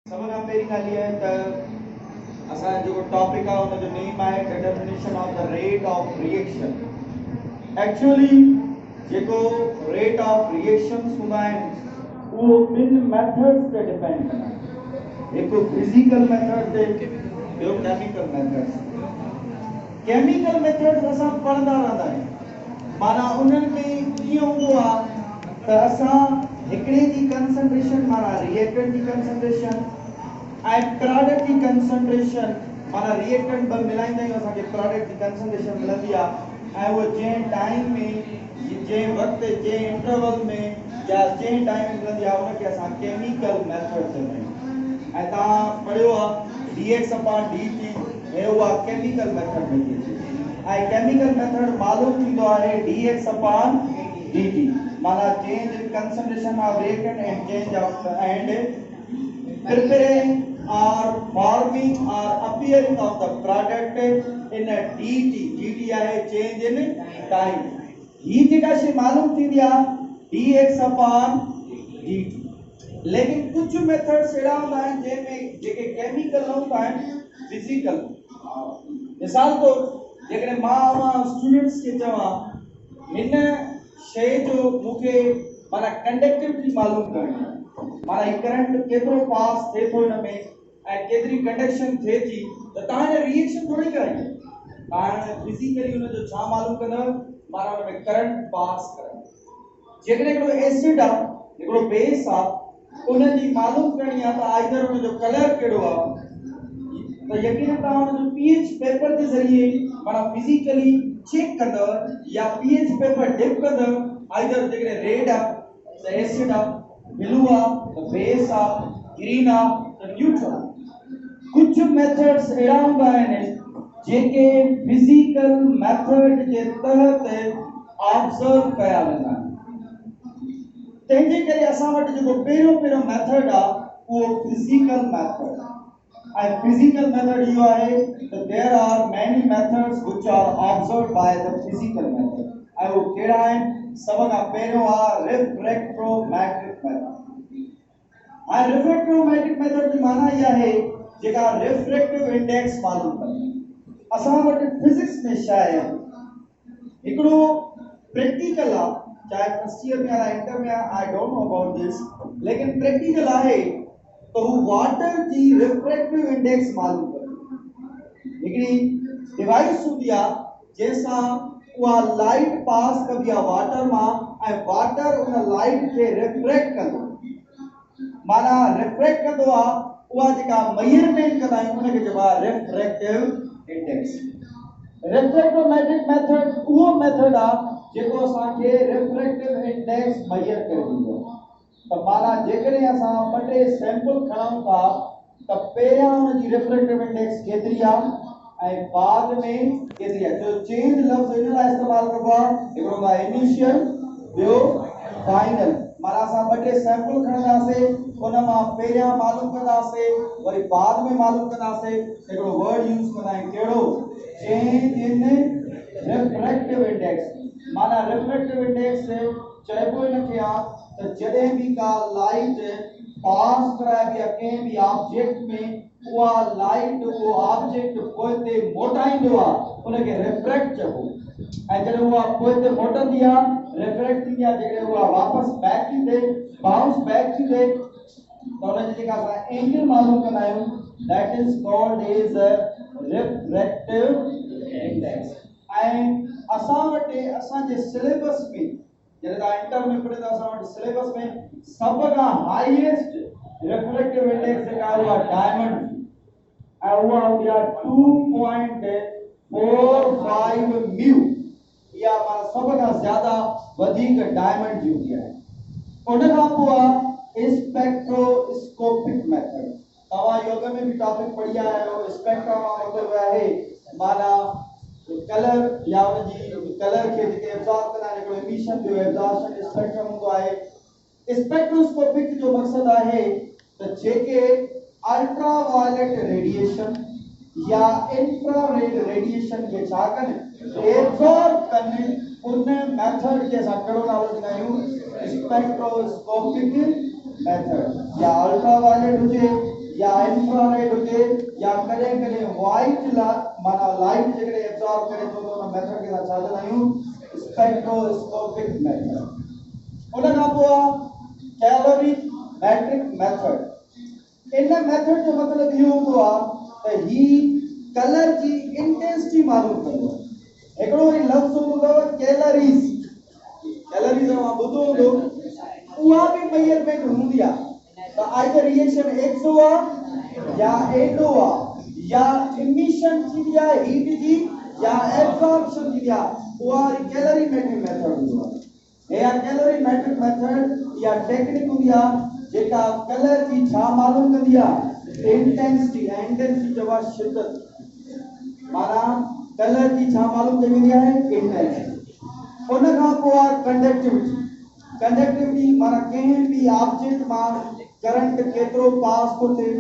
सभ खां पहिरीं ॻाल्हि इहा आहे त असांजो जेको टॉपिक आहे हुनजो नेम आहे determination of the rate of reaction. Actually जेको रेट ऑफ रिएक्शंस हूंदा आहिनि उहो ॿिनि मेथड्स ते डिपेंड कंदा आहिनि, हिकु फिज़िकल मेथड ते, ॿियो केमिकल मेथड्स। केमिकल मेथड्स असां पढ़ंदा रहंदा आहियूं, माना उन्हनि में कीअं हूंदो आहे त असां हिकिड़े जी कंसंट्रेशन माना रिएक्टेंट जी कंसंट्रेशन ऐं प्रोडक्ट की कंसंट्रेशन माना रिएक्टेंट ॿ मिलाईंदा आहियूं, असांखे प्रोडक्ट जी कंसंट्रेशन मिलंदी आहे ऐं उहो जंहिं टाइम में, जंहिं वक़्तु, जंहिं इंटरवल में या जंहिं टाइम में मिलंदी आहे उनखे असां केमिकल मेथड चवंदा आहियूं। ऐं तव्हां पढ़ियो आहे dx/dt, हे उहा केमिकल मेथड में थी अचे ऐं केमिकल मेथड मालूम थींदो आहे dx/dt माना change in concentration of reactant and change of and preparing or forming or appearing of the product in a dt आहे change in time। ही जेका शे मालूम थींदी आहे dx/dt। लेकिन कुछ मेथड्स अहिड़ा हूंदा आहिनि जंहिंमें जेके केमिकल न हूंदा आहिनि, फिजिकल। मिसाल तौर जेकॾहिं मां स्टूडेंट्स खे चवां हिन शइ जो मूंखे माना कंडक्टिविटी मालूम करणी आहे, माना ही करंट केतिरो पास थिए थो हिन में ऐं केतिरी कंडक्शन थिए थी, त तव्हां हिन रिएक्शन थोरी कराई, तव्हां फिजिकली हुनजो छा मालूम कंदव, माना हुन में करंट पास करणु। जेकॾहिं हिकिड़ो एसिड आहे, हिकिड़ो बेस आहे, उन्हनि जी मालूम करणी आहे त आइदर हुनजो कलर कहिड़ो आहे, त यकीनन तव्हां हुनजो पीएच पेपर जे ज़रिए माना फिजिकली चेक कंदव या पीएच पेपर डिप कंदव, आइदर जेकॾहिं रेड आहे त एसिड आहे, ब्लू आहे त बेस आहे, ग्रीन आहे त न्यूट्रल। कुछ मेथड्स अहिड़ा हूंदा आहिनि जेके फिजिकल मेथड जे तहत ऑब्जर्व कया वेंदा आहिनि, तंहिंजे करे असां वटि जेको पहिरियों मेथड आहे उहो फिजिकल मेथड ऐं फिजिकल मेथड इहो आहे त there are many methods which are observed by the physical method ऐं उहे कहिड़ा आहिनि। सभ खां पहिरियों आहे रिफ्रैक्टोमैट्रिक मेथड। ऐं रिफ्रैक्टोमैट्रिक मेथड जी माना इहा आहे जेका रिफ्रैक्टिव इंडेक्स मालूम कंदी। असां वटि फिजिक्स में छा आहे, हिकिड़ो प्रैक्टिकल आहे, चाहे फर्स्ट ईयर में या इंटर में, I don't know about this, लेकिन प्रैक्टिकल आहे तो हू वाटर जी रिफ्रैक्टिव इंडेक्स मालूम कंदी। हिकिड़ी डिवाइस हूंदी आहे जंहिंसां उहा लाइट पास कबी आहे वाटर मां ऐं वाटर उन लाइट खे रिफ्रैक्ट कंदो, माना रिफ्रैक्ट कंदो आहे, उहा जेका मेजरमेंट कंदा आहियूं उनखे चइबो आहे रिफ्रैक्टिव इंडेक्स। रिफ्रैक्टोमैट्रिक मेथड उहो मेथड आहे जेको असांखे रिफ्रैक्टिव इंडेक्स मेजर करे ॾींदो आहे। त माना जेकॾहिं असां ॿ टे सैंपल खणूं था त पहिरियां हुनजी रिफ्रैक्टिव इंडेक्स केतिरी आहे ऐं बाद में केतिरी आहे। जो चेंज लफ़्ज़ इन लाइ इस्तेमालु कबो आहे, हिकिड़ो हूंदो आहे इनिशियल, ॿियो फाइनल। माना असां ॿ टे सैंपल खणंदासीं, उन मां पहिरियां मालूम कंदासीं, वरी बाद में मालूम कंदासीं, हिकिड़ो वर्ड यूज़ कंदा आहियूं कहिड़ो, चेंज इन रिफ्रैक्टिव इंडेक्स। माना रिफ्रैक्टिव इंडेक्स चइबो इनखे आहे त जॾहिं बि का लाइट पास कराइबी आहे कंहिं बि ऑब्जेक्ट में, उहा लाइट उहो ऑब्जेक्ट पोइते मोटाईंदो आहे उनखे रिफ्रैक्ट चइबो, ऐं जॾहिं उहा पोइते मोटंदी आहे रिफ्रैक्ट थींदी आहे, जॾहिं उहा वापसि बैक थी थिए, बाउंस बैक थी थिए, त हुनजी जेका असां एंगल मालूम कंदा आहियूं that is called as refractive index. ऐं असां वटि असांजे सिलेबस में जॾहिं तव्हां इंटर में पढ़े था, असां वटि सिलेबस में सभ खां हाईएस्ट रिफ्रैक्टिव इंडेक्स जेका आहे उहा डायमंड ऐं उहा हूंदी आहे 2.45 म्यू, इहा माना सभ खां ज़्यादा वधीक डायमंड जी हूंदी आहे। उन खां पोइ आहे स्पेक्ट्रोस्कोपिक मेथड। तव्हां योग में बि टॉपिक पढ़ी आया आहियो, स्पेक्ट्रा मतलब आहे माना कलर या उनजी कलर खे जेके एब्जॉर्ब कंदा आहिनि, हिकिड़ो एमिशन जो एब्जॉर्प्शन स्पेक्ट्रम हूंदो आहे। स्पेक्ट्रोस्कोपिक जो मक़सदु आहे त जेके अल्ट्रावायलेट रेडिएशन या इंफ्रारेड रेडिएशन खे छा कनि, एब्जॉर्ब कनि, उन मेथड खे असां कहिड़ो नालो ॾींदा आहियूं, स्पेक्ट्रोस्कोपिक मेथड। या अल्ट्रावायलेट हुजे या इंफ्रारेड हुजे या कॾहिं कॾहिं वाइट माना लाइट जेकॾहिं एब्जॉर्ब करे थो त उन मेथड खे असां छा चवंदा आहियूं स्पेक्ट्रोस्कोपिक मेथड। उन खां पोइ कैलोरीमेट्रिक मेथड। इन मेथड जो मतिलबु इहो हूंदो आहे त ही कलर जी इंटेंसिटी मालूम कंदो आहे। हिकिड़ो ई लफ़्ज़ हूंदो कैलोरीज़, कैलोरीज़ मां ॿुधो हूंदो, उहा बि मेजरमेंट हूंदी आहे त आइदर रिएक्शन एक्सो आहे या एडो आहे या इमिशन थींदी आहे हीट जी या एब्जॉर्प्शन थींदी आहे, उहा कैलोरीमेट्रिक मेथड हूंदो आहे। या कैलोरीमेट्रिक मेथड या टेक्निक हूंदी आहे जेका कलर जी छा मालूम कंदी आहे इंटेंसिटी। इंटेंसिटी चइबो आहे शिद्दत, माना कलर जी छा मालूम कई वेंदी आहे इंटेंसिटी। उन खां पोइ आहे कंडक्टिविटी। कंडक्टिविटी माना कंहिं बि ऑब्जेक्ट मां करंट केतिरो पास थो थिए,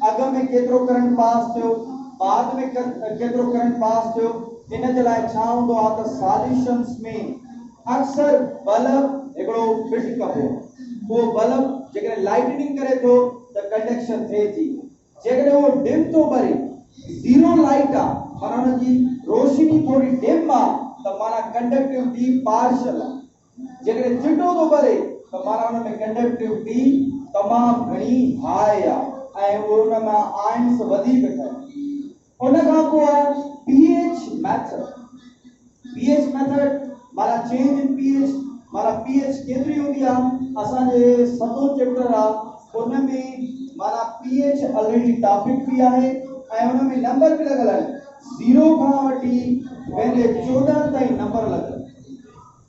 अॻ में केतिरो करंट पास थियो, बाद में केतिरो करंट पास थियो। इन जे लाइ छा हूंदो आहे त सॉल्यूशंस में अक्सर बल्ब हिकिड़ो फिट कबो, उहो बल्ब जेकॾहिं लाइटनिंग करे थो त कंडक्शन थिए थी। जेकॾहिं उहो डिम थो करे, ज़ीरो लाइट आहे माना हुन जी रोशनी थोरी डिम आहे त माना कंडक्टिविटी पार्शियल आहे। जेकॾहिं चिटो थो करे त माना हुन में कंडक्टिविटी तमामु घणी हाई आहे ऐं उहो हुन मां आयन्स वधीक ठहे। उन खां पोइ आहे पीएच मेथड। पीएच मेथड माना चेंज इन पीएच, माना पीएच केतिरी हूंदी आहे। असांजे 7 चैप्टर आहे उन में माना पीएच ऑलरेडी टॉपिक भी आहे ऐं उन में नंबर भी लॻल आहिनि, 0 खां वठी पंहिंजे 14 ताईं नंबर लॻल,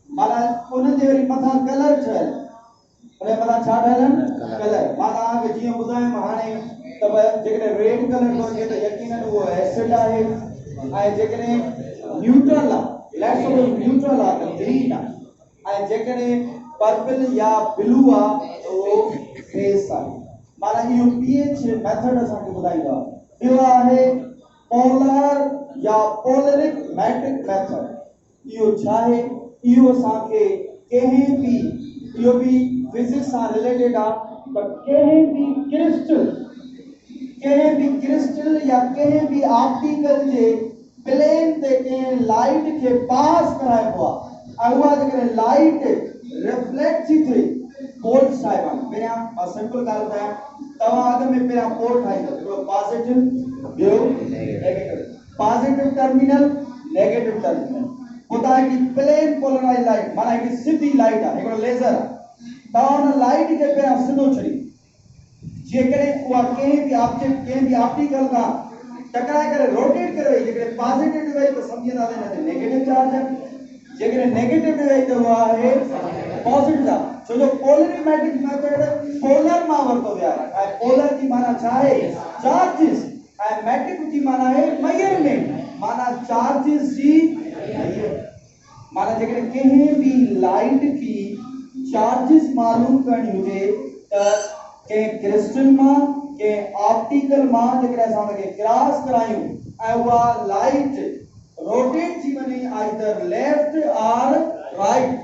माना उन जे वरी मथां कलर ठहियल, उन मथां छा ठहियल आहिनि कलर। मां तव्हांखे जीअं ॿुधायमि हाणे त जेकॾहिं रेड कलर थो अचे त यकीनन उहो एसिड आहे, ऐं जेकॾहिं न्यूट्रल आहे लेट्स सपोज न्यूट्रल आहे त ग्रीन आहे, ऐं जेकॾहिं पर्पल या ब्लू आहे त उहो बेस आहे। माना इहो पीएच मेथड असांखे ॿुधाईंदो आहे। ॿियो आहे पोलर या पोलरिक मैट्रिक मेथड। इहो छा आहे? इहो असांखे कंहिं बि, इहो बि फिजिक्स सां रिलेटेड आहे त कंहिं बि क्रिस्टल या कंहिं बि ऑप्टिकल जे प्लेन ते कंहिं लाइट खे पास कराइबो आहे ऐं उहा जेकॾहिं लाइट रिफ्लेक्ट थी थिए पोल्स ठाहिबा आहिनि। पहिरियां मां सिंपल ॻाल्हि ॿुधायां, तव्हां अॻ में पहिरियां पोल ठाहींदव, हिकिड़ो पॉजिटिव ॿियो negative, positive terminal negative terminal. पोइ तव्हां हिकिड़ी प्लेन पोलराइज लाइट माना हिकिड़ी सिधी लाइट आहे, हिकिड़ो लेज़र आहे, तव्हां हुन लाइट खे पहिरियां सिधो छॾी, जेकॾहिं उहा कंहिं बि ऑब्जेक्ट कंहिं बि ऑप्टिकल खां टकराए करे रोटेट करे वई, जेकॾहिं पॉजिटिव वई त सम्झंदा हिन ते नेगेटिव चार्ज आहे, जेकॾहिं नेगेटिव वई त उहा आहे पॉजिटिव आहे। छो जो पोलरिमेट्रिक मेथड पोलर मां वरितो वियो आहे ऐं पोलर जी माना छा आहे चार्जिस, ऐं मैट्रिक जी माना आहे मेजरमेंट, माना चार्जिस जी माना जेकॾहिं कंहिं बि लाइट की चार्जिस मालूम करणी हुजे त कंहिं क्रिस्टल मां कंहिं ऑप्टिकल मां जेकॾहिं असां हुनखे क्रॉस करायूं ऐं उहा लाइट रोटेट थी वञे आइदर लेफ्ट और राइट,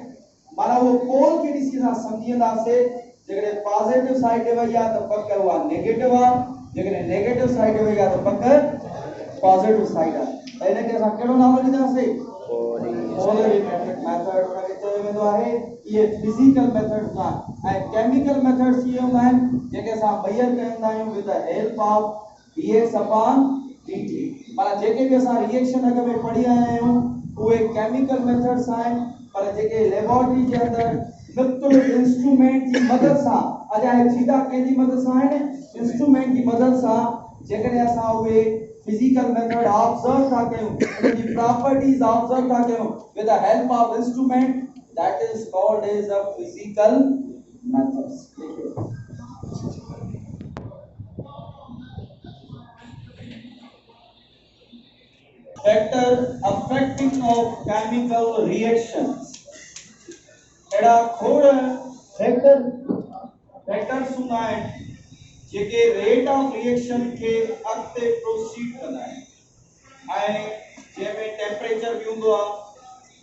माना वो पोल के ॾिसी असां सम्झंदासीं जेकॾहिं पॉजिटिव साइड ते वई आहे त पक उहा नेगेटिव आहे, जेकॾहिं नेगेटिव साइड ते वई आहे त पक पॉजिटिव साइड आहे। त हिनखे असां कहिड़ो नालो ॾींदासीं पोलरिमेट्रिक मेथड उनखे चयो वेंदो आहे। इहे फिजिकल मेथड्स आहे ऐं केमिकल मेथड्स इहे हूंदा आहिनि जेके असां मेजर कंदा आहियूं with the help of dx upon dt, माना जेके बि असां रिएक्शन अॻ में पढ़ी आया आहियूं उहे केमिकल मेथड्स आहिनि, पर जेके लेबोरेटरी जे अंदरि मुख़्तलिफ़ इंस्ट्रूमेंट जी मदद सां अजाए सीधा कंहिंजी मदद सां आहिनि, इंस्ट्रूमेंट जी मदद सां जेकॾहिं असां उहे फिजिकल मेथड ऑब्जर्व था कयूं, उनजी प्रॉपर्टीज ऑब्जर्व था कयूं with the help of instrument, that is called as a physical methods. Factor affecting of chemical reactions, एड़ा खोड़ फैक्टर्स हूंदा आहिनि जेके रेट ऑफ रिएक्शन खे अॻिते प्रोसीड कंदा आहिनि ऐं जंहिंमें टेम्परेचर बि हूंदो आहे,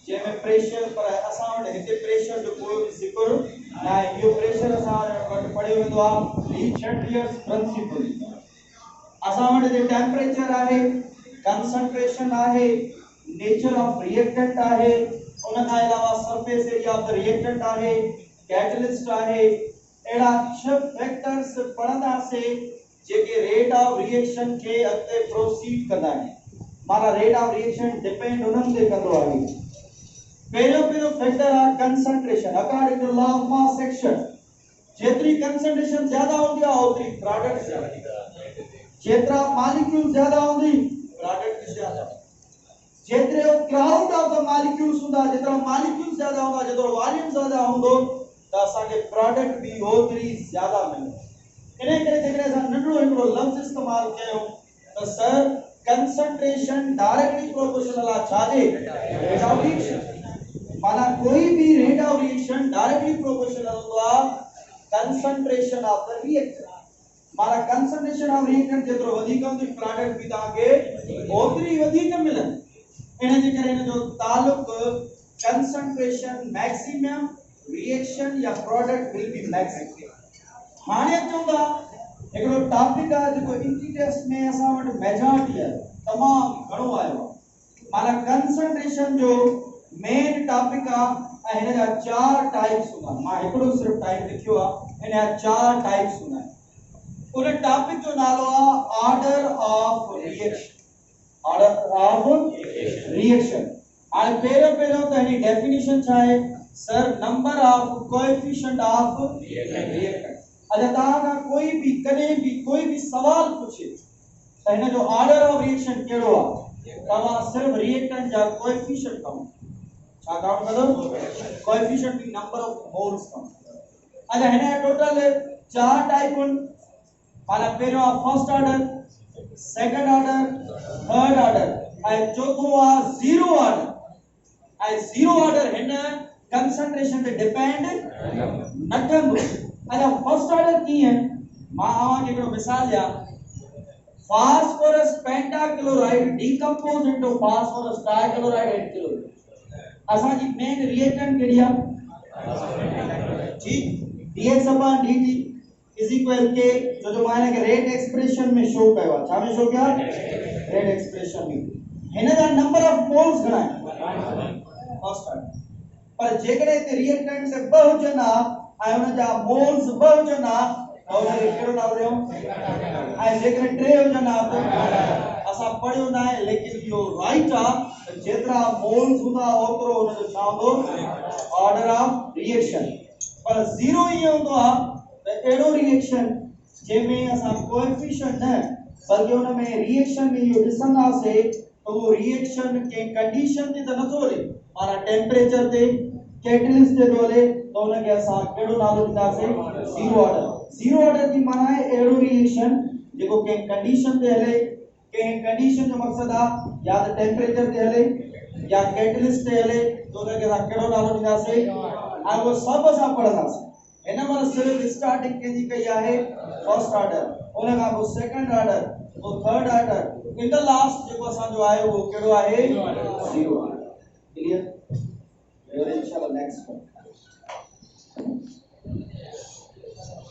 जंहिंमें प्रेशर, पर असां वटि हिते प्रेशर जो कोई बि ज़िक्र न आहे। इहो प्रेशर असां वटि पढ़ियो वेंदो आहे ली चैटलियर्स प्रिंसिपल। असां वटि जे टेम्परेचर आहे, कंसंट्रेशन आहे, नेचर ऑफ रिएक्टेंट आहे, उन खां अलावा surface area of the reactant आहे, कैटलिस्ट आहे। एड़ा 6 फैक्टर्स पढ़ंदासीं जेके रेट ऑफ रिएक्शन के अॻिते प्रोसीड कंदा आहिनि। माना रेट ऑफ रिएक्शन डिपेंड उन्हनि ते कंदो आहे। पहिरियों फैक्टर आहे concentration. According to law of mass action, जेतरी कंसंट्रेशन ज्यादा होती है ओतरी प्रोडक्ट ज्यादा, जेतरा मॉलिक्यूल ज्यादा होंदी प्रोडक्ट ज्यादा, जेतरे क्राउड ऑफ द मॉलिक्यूल्स हुंदा, जेतरा मॉलिक्यूल ज्यादा होंदा, जेतरो वॉल्यूम ज्यादा होंदो त असांखे प्रोडक्ट भी ओतरी ज्यादा मिलंदी। इन करे जेकॾहिं असां नंढड़ो हिकिड़ो लफ़्ज़ इस्तेमाल कयूं त सर कंसंट्रेशन डायरेक्टली प्रोपोर्शनल आहे छाजे? Rate of reaction. माना कोई भी rate of reaction directly proportional होंदो आहे कंसंट्रेशन ऑफ द रिएक्टेंट। माना कंसंट्रेशन ऑफ रिएक्टेंट जेतिरो वधीक हूंदी प्रोडक्ट भी तव्हांखे ओतिरी वधीक मिलंदी। इन जे करे इन जो तालुक कंसंट्रेशन मैक्सिमम रिएक्शन या प्रोडक्ट विल बी मैक्सिमम। हाणे चवंदा हिकिड़ो टॉपिक आहे जेको इंटी टेस्ट में असां वटि मेजॉरिटी आहे, तमामु घणो आयो आहे। माना कंसंट्रेशन जो मेन टॉपिक आहे ऐं हिन जा 4 टाइप्स हूंदा। मां हिकिड़ो सिर्फ़ टाइप लिखियो आहे, हिन जा 4 टाइप्स हूंदा आहिनि। उन टॉपिक जो नालो आहे order of reaction. Order of reaction. हाणे पहिरियों त हिन डेफिनेशन छा आहे? Sir number of coefficient of reactant. अच्छा तव्हां कोई भी कॾहिं भी कोई भी सवाल पूछे त हिन जो ऑर्डर ऑफ रिएक्शन कहिड़ो आहे, तव्हां सिर्फ़ रिएक्टेंट जा कोएफिशिएंट काउंट छा काउंट कंदो? कोएफिशिएंट भी नंबर ऑफ मोल्स काउंट। अच्छा हिन जा टोटल 4 टाइप आहिनि। माना पहिरियों आहे first order, second order, third order ऐं चौथो आहे जीरो ऑर्डर। ऐं जीरो ऑर्डर हिन कंसंट्रेशन पे डिपेंड न कंदो। अच्छा फर्स्ट ऑर्डर कीअं? मां तव्हांखे हिकिड़ो मिसाल ॾियां। Phosphorus pentachloride decompose into phosphorus trichloride 8 kilo. असांजी मेन रिएक्टेंट कहिड़ी आहे? ठीक, dx/dt इज इक्वल के जो मां हिन खे रेट एक्सप्रेशन में शो कयो आहे। छा में शो कयो आहे? रेट एक्सप्रेशन में। हिन जा नंबर ऑफ मोल्स घणा आहिनि? First order. पर जेकॾहिं हिते रिएक्टेंट से 2 हुजनि ऐं हुन जा मोल्स 2 हुजनि त हुनखे कहिड़ो नालो ॾियूं? ऐं जेकॾहिं 3 हुजनि त असां पढ़ियो न आहे, लेकिन इहो राइट आहे त जेतिरा मोल्स हूंदा ओतिरो हुनजो छा हूंदो? Order of reaction. पर जीरो ईअं हूंदो आहे त अहिड़ो रिएक्शन जंहिंमें असां कोएफिशिएंट न बल्कि हुन में रिएक्शन में इहो ॾिसंदासीं त उहो रिएक्शन कंहिं कंडीशन ते त नथो हले, माना टेम्परेचर ते कैटलिस्ट ते थो हले, त हुनखे असां कहिड़ो नालो ॾींदासीं? जीरो ऑर्डर। जीरो ऑर्डर जी माना आहे अहिड़ो रिएक्शन जेको कंहिं कंडीशन ते हले। कंहिं कंडीशन जो मक़सदु आहे या त टेम्परेचर ते हले या कैटलिस्ट ते हले, त हुनखे असां कहिड़ो नालो ॾींदासीं? ऐं उहो सभु असां पढ़ंदासीं। हिन महिल सिर्फ़ स्टार्टिंग कंहिंजी कई आहे फर्स्ट ऑर्डर, उन खां पोइ सेकंड ऑर्डर, पोइ third order, in the last जेको असांजो आहे उहो कहिड़ो आहे? जीरो ऑर्डर। क्लियर? इंशाल्लाह नेक्स्ट